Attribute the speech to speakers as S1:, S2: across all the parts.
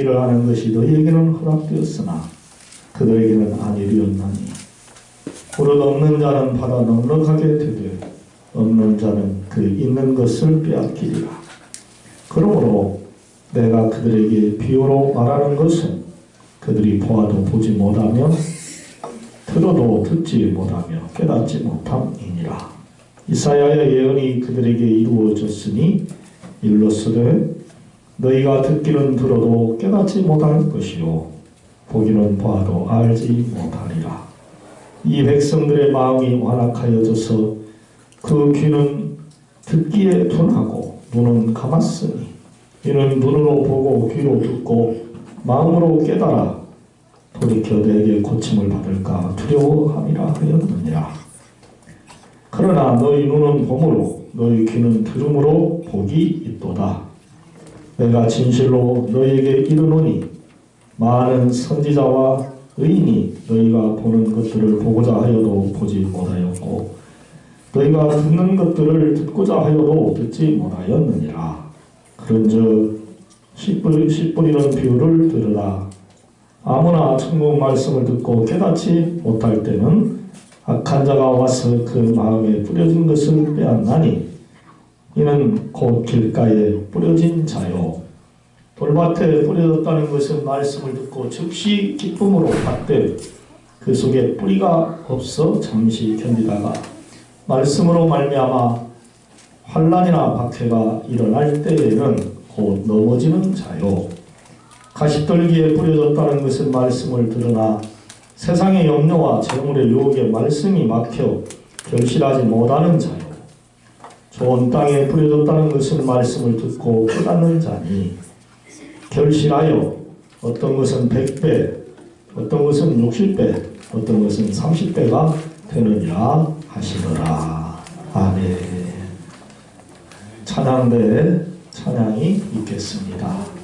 S1: 행위를 하는 것이 너희에게는 허락되었으나 그들에게는 아니되었나니 무릇 없는 자는 받아 넉넉하게 되되 없는 자는 그 있는 것을 빼앗기리라. 그러므로 내가 그들에게 비유로 말하는 것은 그들이 보아도 보지 못하며 들어도 듣지 못하며 깨닫지 못함이니라. 이사야의 예언이 그들에게 이루어졌으니 일러스되 너희가 듣기는 들어도 깨닫지 못할 것이요 보기는 보아도 알지 못하리라. 이 백성들의 마음이 완악하여져서 그 귀는 듣기에 둔하고 눈은 감았으니 이는 눈으로 보고 귀로 듣고 마음으로 깨달아 돌이켜 내게 고침을 받을까 두려워함이라 하였느니라. 그러나 너희 눈은 봄으로 너희 귀는 들음으로 복이 있도다. 내가 진실로 너희에게 이르노니 많은 선지자와 의인이 너희가 보는 것들을 보고자 하여도 보지 못하였고 너희가 듣는 것들을 듣고자 하여도 듣지 못하였느니라. 그런즉 씨 뿌리는 비유를 들으라. 아무나 천국 말씀을 듣고 깨닫지 못할 때는 악한 자가 와서 그 마음에 뿌려진 것을 빼앗나니 이는 곧 길가에 뿌려진 자요 돌밭에 뿌려졌다는 것은 말씀을 듣고 즉시 기쁨으로 받되 그 속에 뿌리가 없어 잠시 견디다가 말씀으로 말미암아 환난이나 박해가 일어날 때에는 곧 넘어지는 자요 가시떨기에 뿌려졌다는 것은 말씀을 들으나 세상의 염려와 재물의 유혹에 말씀이 막혀 결실하지 못하는 자요 좋은 땅에 뿌려졌다는 것은 말씀을 듣고 깨닫는 자니 결실하여 어떤 것은 100배, 어떤 것은 60배, 어떤 것은 30배가 되느니라 하시더라. 아멘. 찬양대에 찬양이 있겠습니다.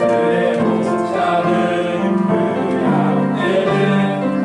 S2: 내 목자는 그 양떼를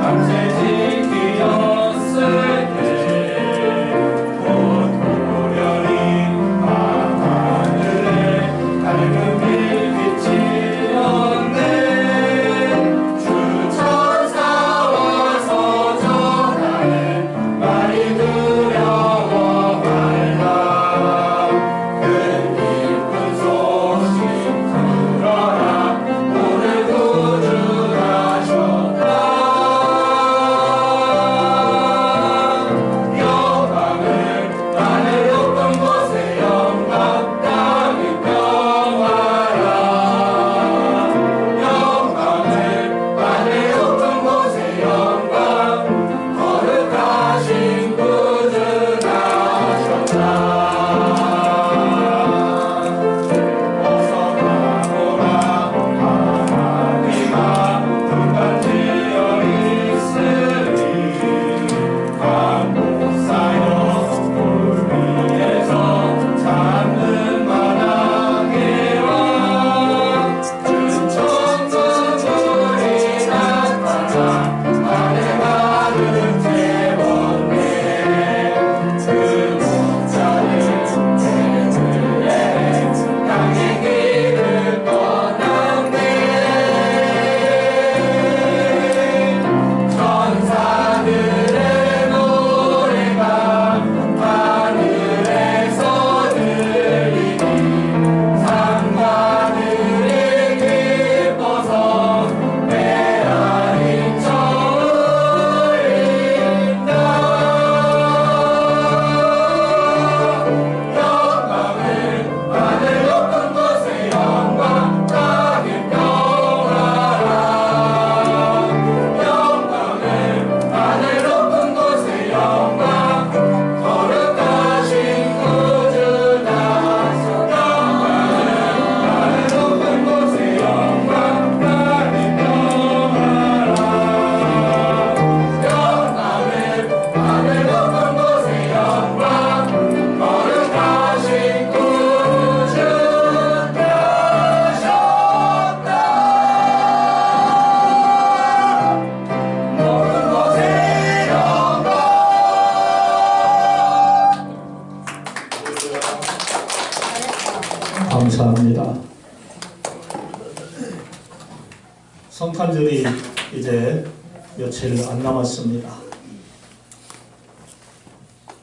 S1: 며칠 안 남았습니다.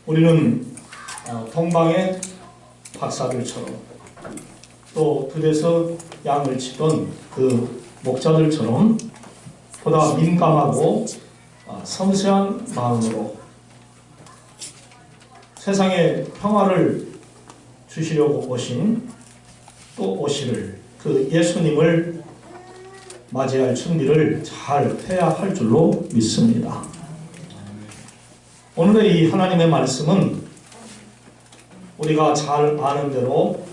S1: 우리는 동방의 박사들처럼 또 들에서 양을 치던 그 목자들처럼 보다 민감하고 섬세한 마음으로 세상에 평화를 주시려고 오신 또 오시를 그 예수님을 맞이할 준비를 잘 해야 할 줄로 믿습니다. 오늘의 이 하나님의 말씀은 우리가 잘 아는 대로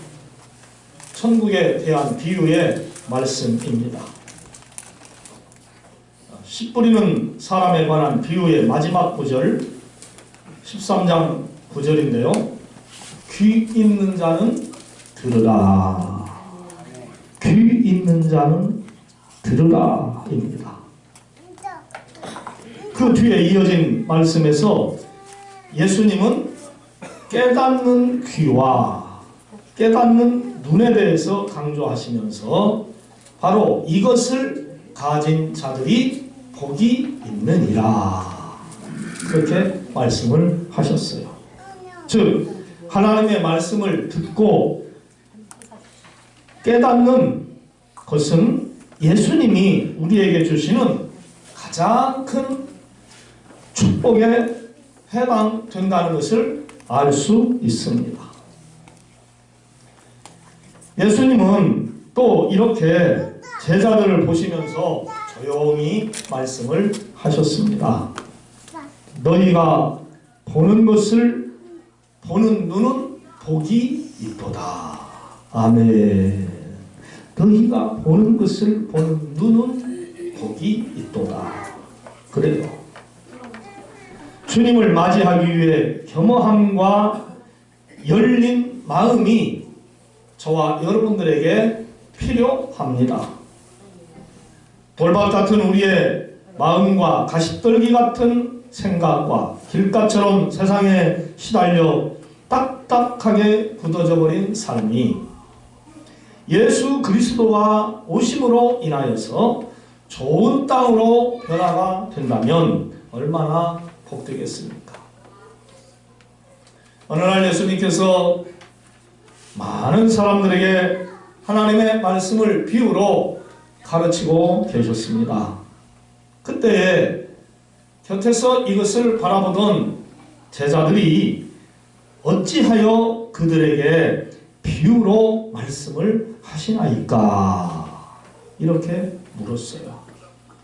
S1: 천국에 대한 비유의 말씀입니다. 씨 뿌리는 사람에 관한 비유의 마지막 구절 13장 9절인데요. 귀 있는 자는 들으라. 귀 있는 자는 들으라 입니다. 그 뒤에 이어진 말씀에서 예수님은 깨닫는 귀와 깨닫는 눈에 대해서 강조하시면서 바로 이것을 가진 자들이 복이 있느니라 그렇게 말씀을 하셨어요. 즉 하나님의 말씀을 듣고 깨닫는 것은 예수님이 우리에게 주시는 가장 큰 축복에 해당된다는 것을 알 수 있습니다. 예수님은 또 이렇게 제자들을 보시면서 조용히 말씀을 하셨습니다. 너희가 보는 것을 보는 눈은 복이 있도다. 아멘. 너희가 보는 것을 보는 눈은 복이 있도다. 그래요. 주님을 맞이하기 위해 겸허함과 열린 마음이 저와 여러분들에게 필요합니다. 돌박 같은 우리의 마음과 가시떨기 같은 생각과 길가처럼 세상에 시달려 딱딱하게 굳어져 버린 삶이 예수 그리스도가 오심으로 인하여서 좋은 땅으로 변화가 된다면 얼마나 복되겠습니까? 어느 날 예수님께서 많은 사람들에게 하나님의 말씀을 비유로 가르치고 계셨습니다. 그때에 곁에서 이것을 바라보던 제자들이 어찌하여 그들에게 비유로 말씀을 하시나이까? 이렇게 물었어요.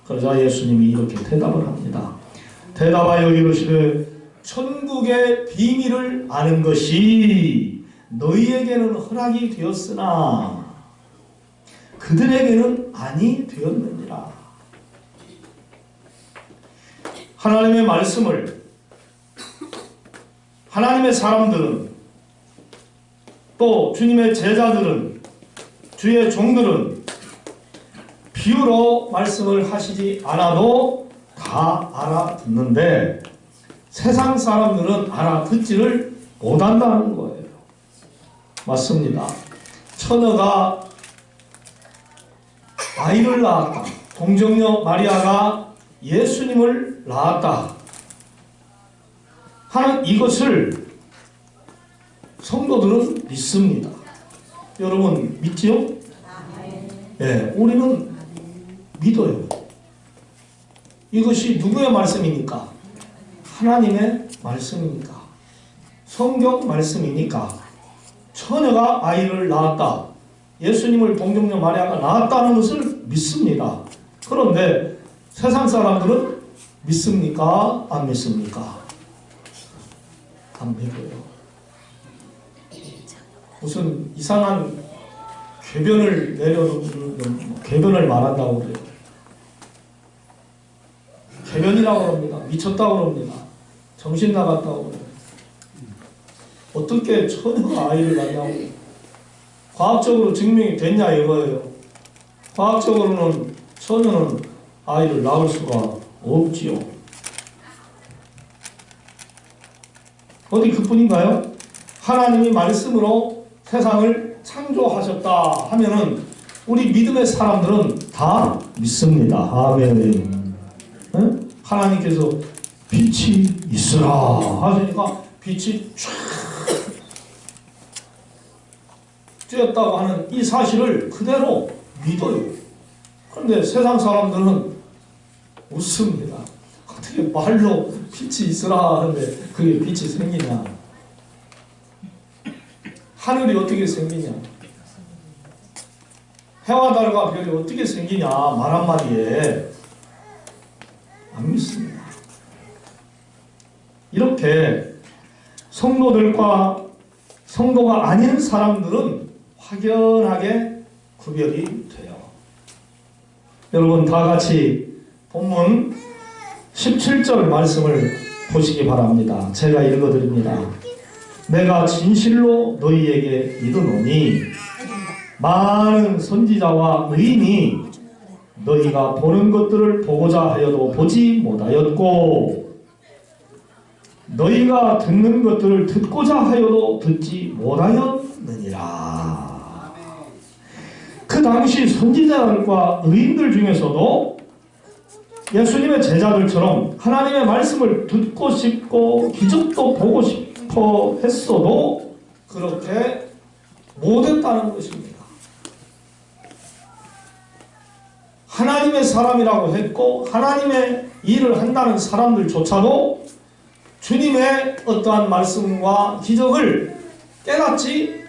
S1: 그러자 예수님이 이렇게 대답을 합니다. 대답하여 이르시되 천국의 비밀을 아는 것이 너희에게는 허락이 되었으나 그들에게는 아니 되었느니라. 하나님의 말씀을 하나님의 사람들은 또 주님의 제자들은 주의 종들은 비유로 말씀을 하시지 않아도 다 알아듣는데 세상 사람들은 알아듣지를 못한다는 거예요. 맞습니다. 처녀가 아이를 낳았다. 동정녀 마리아가 예수님을 낳았다 하는 이것을 성도들은 믿습니다. 여러분 믿지요? 네, 우리는 믿어요. 이것이 누구의 말씀입니까? 하나님의 말씀입니까? 성경 말씀이니까 처녀가 아이를 낳았다. 예수님을 동정녀 마리아가 낳았다는 것을 믿습니다. 그런데 세상 사람들은 믿습니까? 안 믿습니까? 안 믿어요. 무슨 이상한 궤변을 말한다고 그래요. 궤변이라고 합니다. 미쳤다고 합니다. 정신 나갔다고 그래요. 어떻게 처녀가 아이를 낳냐고. 과학적으로 증명이 됐냐 이거예요. 과학적으로는 처녀는 아이를 낳을 수가 없지요. 어디 그뿐인가요? 하나님이 말씀으로 세상을 창조하셨다 하면은 우리 믿음의 사람들은 다 믿습니다. 아멘. 네? 하나님께서 빛이 있으라 하시니까 빛이 쫙 쬐었다고 하는 이 사실을 그대로 믿어요. 그런데 세상 사람들은 웃습니다. 어떻게 말로 빛이 있으라 하는데 그게 빛이 생기냐. 하늘이 어떻게 생기냐. 해와 달과 별이 어떻게 생기냐 말 한마디에 안 믿습니다. 이렇게 성도들과 성도가 아닌 사람들은 확연하게 구별이 돼요. 여러분 다 같이 본문 17절 말씀을 보시기 바랍니다. 제가 읽어드립니다. 내가 진실로 너희에게 이르노니 많은 선지자와 의인이 너희가 보는 것들을 보고자 하여도 보지 못하였고 너희가 듣는 것들을 듣고자 하여도 듣지 못하였느니라. 그 당시 선지자들과 의인들 중에서도 예수님의 제자들처럼 하나님의 말씀을 듣고 싶고 기적도 보고 싶어 했어도 그렇게 못했다는 것입니다. 하나님의 사람이라고 했고 하나님의 일을 한다는 사람들조차도 주님의 어떠한 말씀과 기적을 깨닫지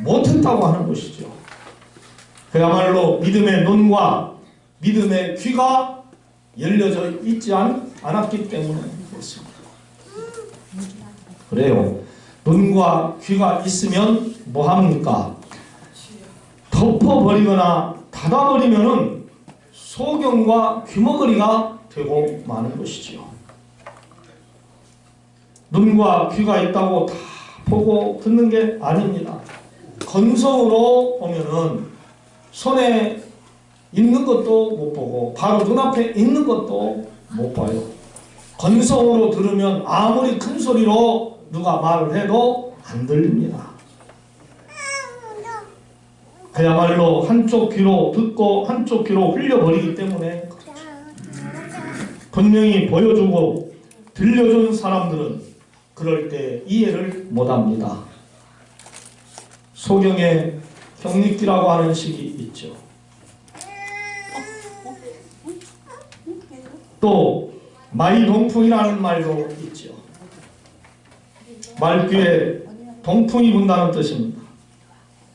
S1: 못했다고 하는 것이죠. 그야말로 믿음의 눈과 믿음의 귀가 열려져 있지 않았기 때문에 그렇습니다. 그래요. 눈과 귀가 있으면 뭐합니까? 덮어버리거나 닫아버리면은 소경과 귀머거리가 되고 마는 것이지요. 눈과 귀가 있다고 다 보고 듣는 게 아닙니다. 건성으로 보면은 손에 있는 것도 못 보고 바로 눈앞에 있는 것도 못 봐요. 건성으로 들으면 아무리 큰 소리로 누가 말을 해도 안 들립니다. 그야말로 한쪽 귀로 듣고 한쪽 귀로 흘려버리기 때문에 분명히 보여주고 들려준 사람들은 그럴 때 이해를 못합니다. 소경의 경리기라고 하는 식이 있죠. 또 마이동풍이라는 말도 있죠. 말귀에 동풍이 분다는 뜻입니다.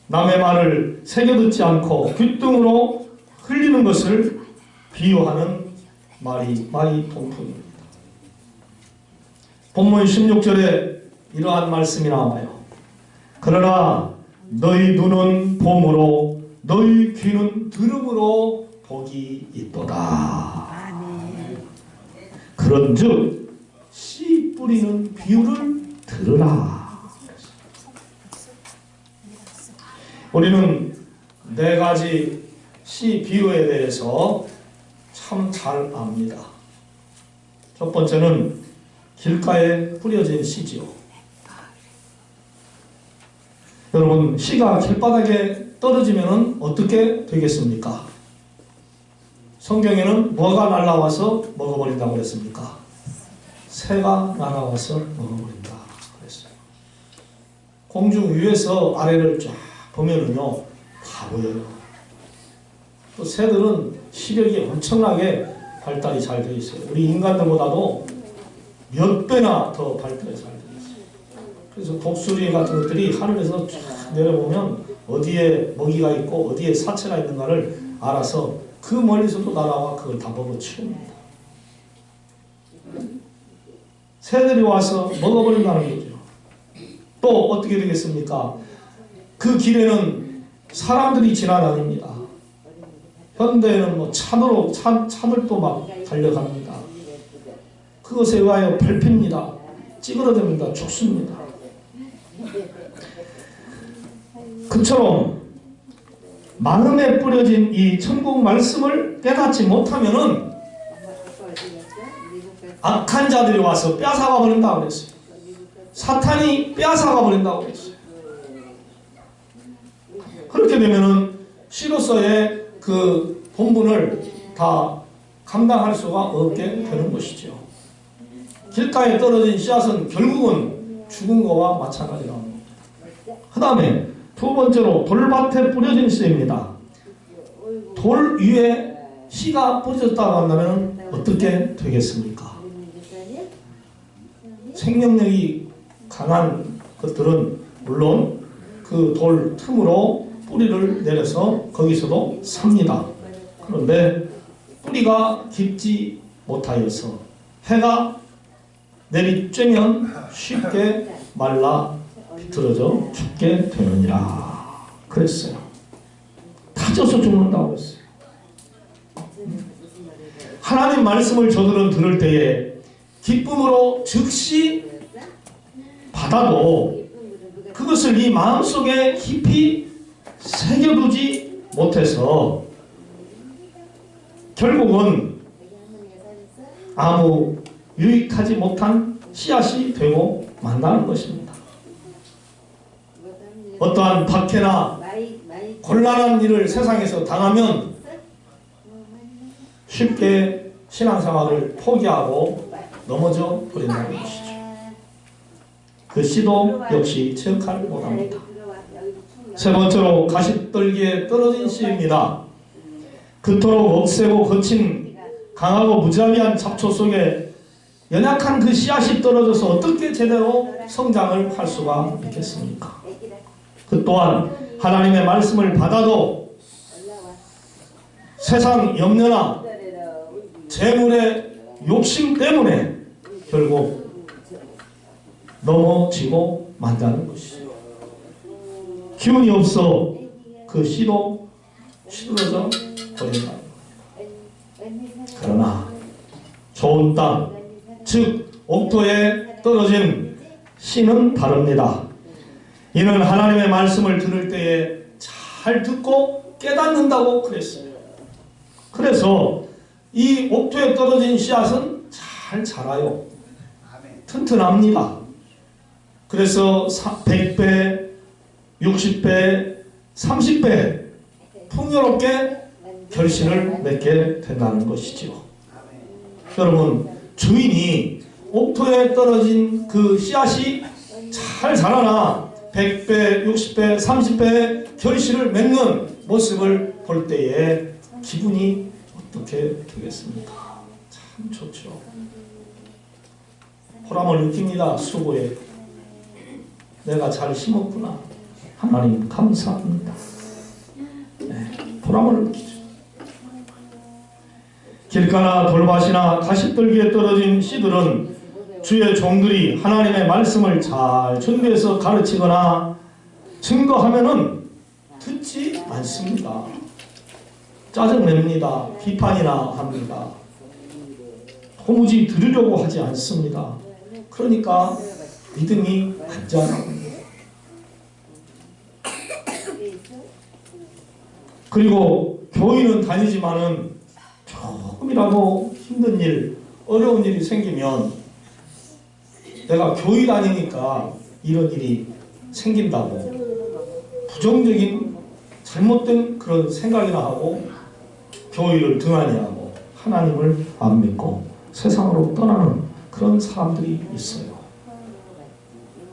S1: 남의 말을 새겨듣지 않고 귓등으로 흘리는 것을 비유하는 말이 마이동풍입니다. 본문 16절에 이러한 말씀이 나와요. 그러나 너희 눈은 봄으로 너희 귀는 들음으로 복이 있도다. 그런즉 씨 뿌리는 비유를 들으라. 우리는 네 가지 씨 비유에 대해서 참 잘 압니다. 첫 번째는 길가에 뿌려진 씨지요. 여러분, 씨가 길바닥에 떨어지면 어떻게 되겠습니까? 성경에는 뭐가 날아와서 먹어버린다고 그랬습니까? 새가 날아와서 먹어버린다 그랬어요. 공중 위에서 아래를 쫙 보면은요, 다 보여요. 또 새들은 시력이 엄청나게 발달이 잘 되어 있어요. 우리 인간들보다도 몇 배나 더 발달이 잘 되어 있어요. 그래서 독수리 같은 것들이 하늘에서 쫙 내려보면 어디에 먹이가 있고 어디에 사체가 있는가를 알아서 그 멀리서도 날아와 그걸 다 먹어치웁니다. 새들이 와서 먹어버린다는 거죠. 또 어떻게 되겠습니까? 그 길에는 사람들이 지나다닙니다. 현대에는 뭐 차들도 막 달려갑니다. 그것에 의하여 밟힙니다. 찌그러집니다. 죽습니다. 그처럼 마음에 뿌려진 이 천국 말씀을 깨닫지 못하면은 악한 자들이 와서 뺏어가 버린다고 그랬어요. 사탄이 뺏어가 버린다고 그랬어요. 그렇게 되면은 씨로서의 그 본분을 다 감당할 수가 없게 되는 것이죠. 길가에 떨어진 씨앗은 결국은 죽은 거와 마찬가지라는 겁니다. 그 다음에 두 번째로 돌밭에 뿌려진 씨입니다. 돌 위에 씨가 뿌려졌다고 한다면 어떻게 되겠습니까? 생명력이 강한 것들은 물론 그 돌 틈으로 뿌리를 내려서 거기서도 삽니다. 그런데 뿌리가 깊지 못하여서 해가 내리쬐면 쉽게 말라 비틀어져 죽게 되느니라 그랬어요. 타져서 죽는다고 했어요. 하나님 말씀을 저들은 들을 때에 기쁨으로 즉시 받아도 그것을 이 마음속에 깊이 새겨두지 못해서 결국은 아무 유익하지 못한 씨앗이 되고 만다는 것입니다. 어떠한 박해나 곤란한 일을 세상에서 당하면 쉽게 신앙생활을 포기하고 넘어져 버린다는 것이죠. 그 씨도 역시 제 역할을 못합니다. 세 번째로 가시떨기에 떨어진 씨입니다. 그토록 억세고 거친 강하고 무자비한 잡초 속에 연약한 그 씨앗이 떨어져서 어떻게 제대로 성장을 할 수가 있겠습니까? 그 또한 하나님의 말씀을 받아도 세상 염려나 재물의 욕심 때문에 결국 넘어지고 만다는 것이죠. 기운이 없어 그 씨도 시들어져 버린다. 그러나 좋은 땅, 즉 옥토에 떨어진 씨는 다릅니다. 이는 하나님의 말씀을 들을 때에 잘 듣고 깨닫는다고 그랬어요. 그래서 이 옥토에 떨어진 씨앗은 잘 자라요. 튼튼합니다. 그래서 100배, 60배, 30배 풍요롭게 결실을 맺게 된다는 것이죠. 여러분, 주인이 옥토에 떨어진 그 씨앗이 잘 자라나 100배, 60배, 30배 결실을 맺는 모습을 볼 때에 기분이 어떻게 되겠습니까? 참 좋죠. 보람을 느낍니다. 수고에 내가 잘 심었구나. 하나님 감사합니다. 네, 보람을 느끼죠. 길가나 돌밭이나 가시떨기에 떨어진 씨들은 주의 종들이 하나님의 말씀을 잘 준비해서 가르치거나 증거하면은 듣지 않습니다. 짜증냅니다. 비판이나 합니다. 도무지 들으려고 하지 않습니다. 그러니까 믿음이 안 자라요. 그리고 교회는 다니지만은 조금이라도 힘든 일, 어려운 일이 생기면 내가 교회 다니니까 이런 일이 생긴다고 부정적인 잘못된 그런 생각이나 하고 교회를 등한히 하고 하나님을 안 믿고 세상으로 떠나는 그런 사람들이 있어요.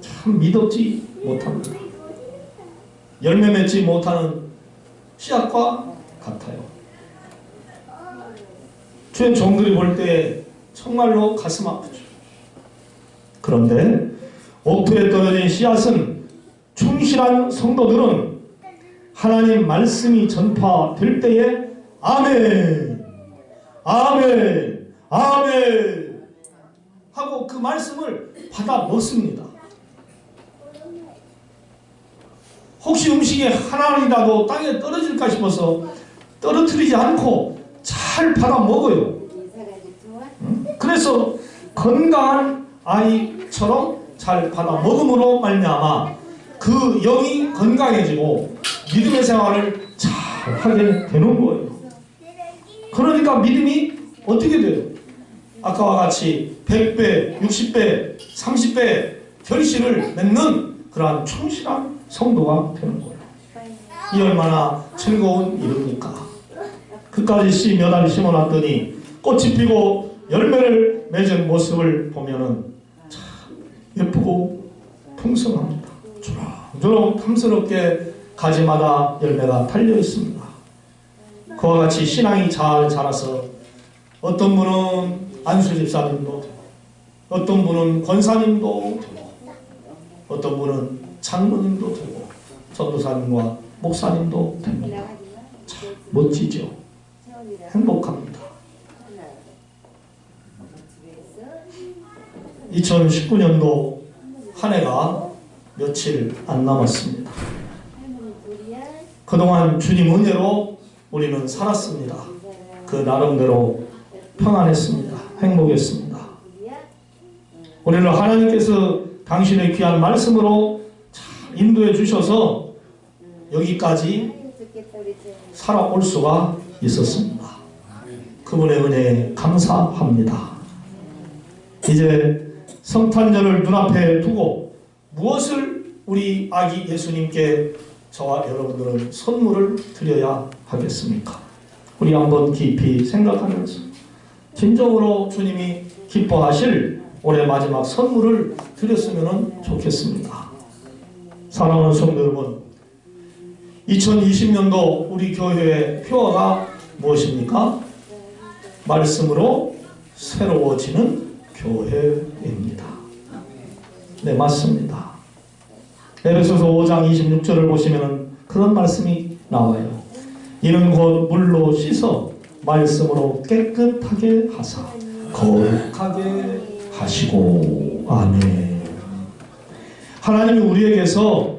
S1: 참 믿었지 못합니다. 열매 맺지 못하는 씨앗과 같아요. 주의 종들이 볼 때 정말로 가슴 아프죠. 그런데 옥토에 떨어진 씨앗은 충실한 성도들은 하나님 말씀이 전파될 때에 아멘, 아멘, 아멘 하고 그 말씀을 받아 먹습니다. 혹시 음식이 하나라도 땅에 떨어질까 싶어서 떨어뜨리지 않고 잘 받아 먹어요. 그래서 건강한 아이처럼 잘 받아 먹음으로 말미암아 그 영이 건강해지고 믿음의 생활을 잘 하게 되는 거예요. 그러니까 믿음이 어떻게 돼요? 아까와 같이 100배, 60배, 30배 결실을 맺는 그러한 충실한 성도가 되는 거예요. 이 얼마나 즐거운 일입니까? 그까지 씨 몇 알 심어놨더니 꽃이 피고 열매를 맺은 모습을 보면은 참 예쁘고 풍성합니다. 주렁주렁 탐스럽게 가지마다 열매가 달려 있습니다. 그와 같이 신앙이 잘 자라서 어떤 분은 안수 집사님도 되고, 어떤 분은 권사님도 되고, 어떤 분은 장로님도 되고, 전도사님과 목사님도 됩니다. 참 멋지죠. 행복합니다. 2019년도 한 해가 며칠 안 남았습니다. 그동안 주님 은혜로 우리는 살았습니다. 그 나름대로 평안했습니다. 행복했습니다. 우리를 하나님께서 당신의 귀한 말씀으로 잘 인도해 주셔서 여기까지 살아올 수가 있었습니다. 그분의 은혜에 감사합니다. 이제 성탄절을 눈앞에 두고 무엇을 우리 아기 예수님께 저와 여러분들은 선물을 드려야 하겠습니까? 우리 한번 깊이 생각하면서 진정으로 주님이 기뻐하실 올해 마지막 선물을 드렸으면 좋겠습니다. 사랑하는 성도 여러분, 2020년도 우리 교회의 표어가 무엇입니까? 말씀으로 새로워지는 교회입니다. 네, 맞습니다. 에베소서 5장 26절을 보시면 그런 말씀이 나와요. 이는 곧 물로 씻어 말씀으로 깨끗하게 하사 거룩하게 하시고. 아멘. 하나님이 우리에게서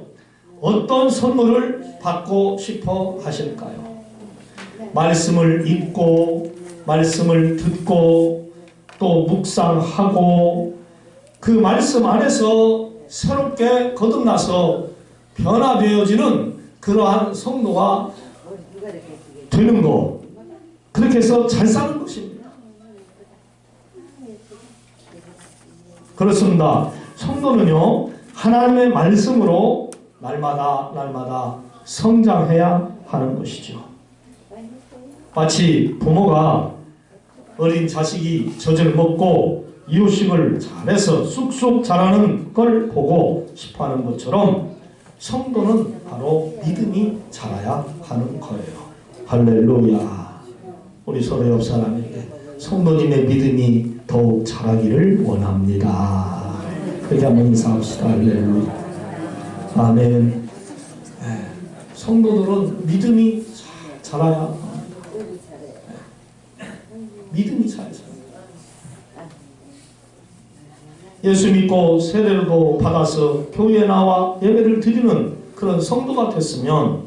S1: 어떤 선물을 받고 싶어 하실까요? 말씀을 읽고 말씀을 듣고 또 묵상하고 그 말씀 안에서 새롭게 거듭나서 변화되어지는 그러한 성도가 되는 것, 그렇게 해서 잘 사는 것입니다. 그렇습니다. 성도는요, 하나님의 말씀으로 날마다 성장해야 하는 것이죠. 마치 부모가 어린 자식이 젖을 먹고 이유식을 잘해서 쑥쑥 자라는 걸 보고 싶어하는 것처럼 성도는 바로 믿음이 자라야 하는 거예요. 할렐루야. 우리 서로 옆 사람에게 성도님의 믿음이 더욱 자라기를 원합니다. 그렇게 한번 인사합시다. 할렐루야. 아멘. 성도들은 믿음이 자라야 합니다. 믿음이 자라야. 예수 믿고 세례도 받아서 교회에 나와 예배를 드리는 그런 성도가 됐으면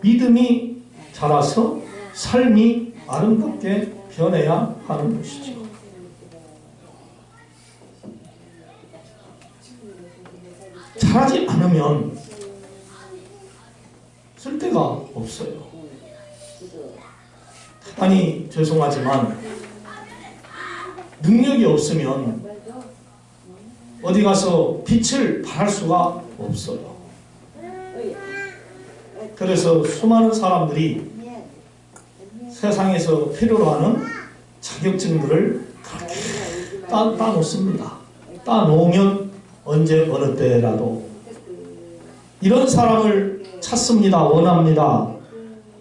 S1: 믿음이 자라서 삶이 아름답게 변해야 하는 것이죠. 자라지 않으면 쓸데가 없어요. 아니, 죄송하지만 능력이 없으면 어디 가서 빛을 발할 수가 없어요. 그래서 수많은 사람들이 세상에서 필요로 하는 자격증들을 그렇게 따놓습니다. 따놓으면 언제 어느 때라도 이런 사람을 찾습니다. 원합니다.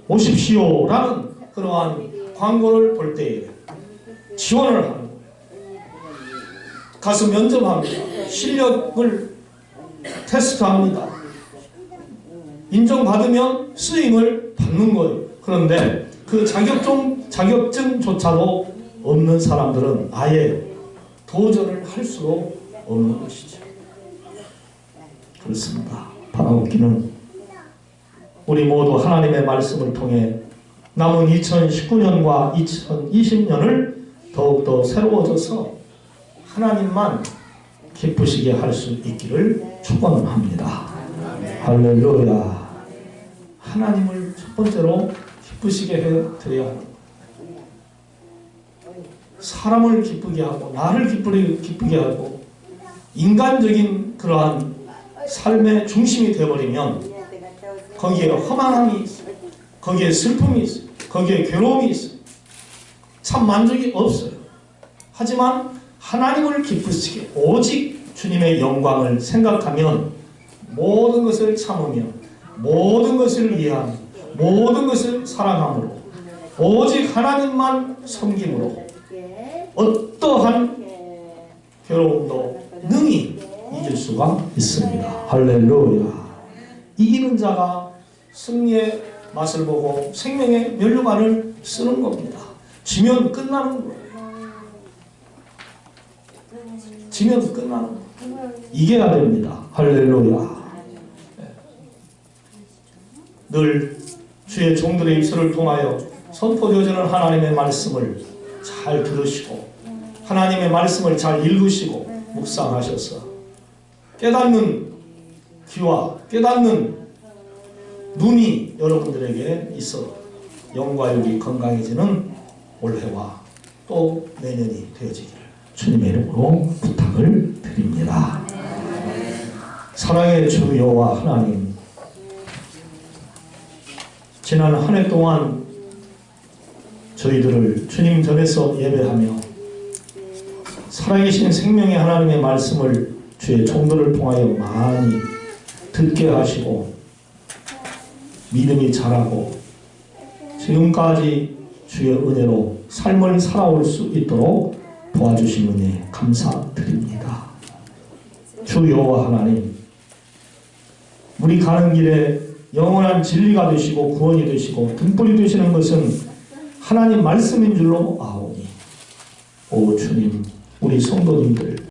S1: 오십시오 라는 그러한 광고를 볼 때에 지원을 하는 거예요. 가서 면접합니다. 실력을 테스트합니다. 인정받으면 쓰임을 받는 거예요. 그런데 그 자격증조차도 없는 사람들은 아예 도전을 할 수도 없는 것이죠. 그렇습니다. 바라옵기는 우리 모두 하나님의 말씀을 통해 남은 2019년과 2020년을 더욱더 새로워져서 하나님만 기쁘시게 할 수 있기를 축원합니다. 할렐루야. 하나님을 첫 번째로 기쁘시게 해드려야 합니다. 사람을 기쁘게 하고 나를 기쁘게 하고 인간적인 그러한 삶의 중심이 되어버리면 거기에 허망함이 있어요. 거기에 슬픔이 있어요. 거기에 괴로움이 있어요. 참 만족이 없어요. 하지만 하나님을 기쁘시게 오직 주님의 영광을 생각하면 모든 것을 참으며 모든 것을 이해하며 모든 것을 사랑함으로 오직 하나님만 섬김으로 어떠한 괴로움도 능히 이길 수가 있습니다. 할렐루야. 이기는 자가 승리의 맛을 보고 생명의 면류관을 쓰는 겁니다. 지면 끝나는 거예요. 지면 끝나는 거예요. 이겨야 됩니다. 할렐루야. 늘 주의 종들의 입술을 통하여 선포되어지는 하나님의 말씀을 잘 들으시고 하나님의 말씀을 잘 읽으시고 묵상하셔서 깨닫는 귀와 깨닫는 눈이 여러분들에게 있어 영과 육이 건강해지는 올해와 또 내년이 되어지기를 주님의 이름으로 부탁을 드립니다. 사랑의 주 여호와 하나님, 지난 한 해 동안 저희들을 주님 전에서 예배하며 살아계신 생명의 하나님의 말씀을 주의 종들을 통하여 많이 듣게 하시고 믿음이 자라고 지금까지 주의 은혜로 삶을 살아올 수 있도록 도와주신 은혜 감사드립니다. 주 여호와 하나님, 우리 가는 길에 영원한 진리가 되시고 구원이 되시고 등불이 되시는 것은 하나님 말씀인 줄로 아오니 오 주님, 우리 성도님들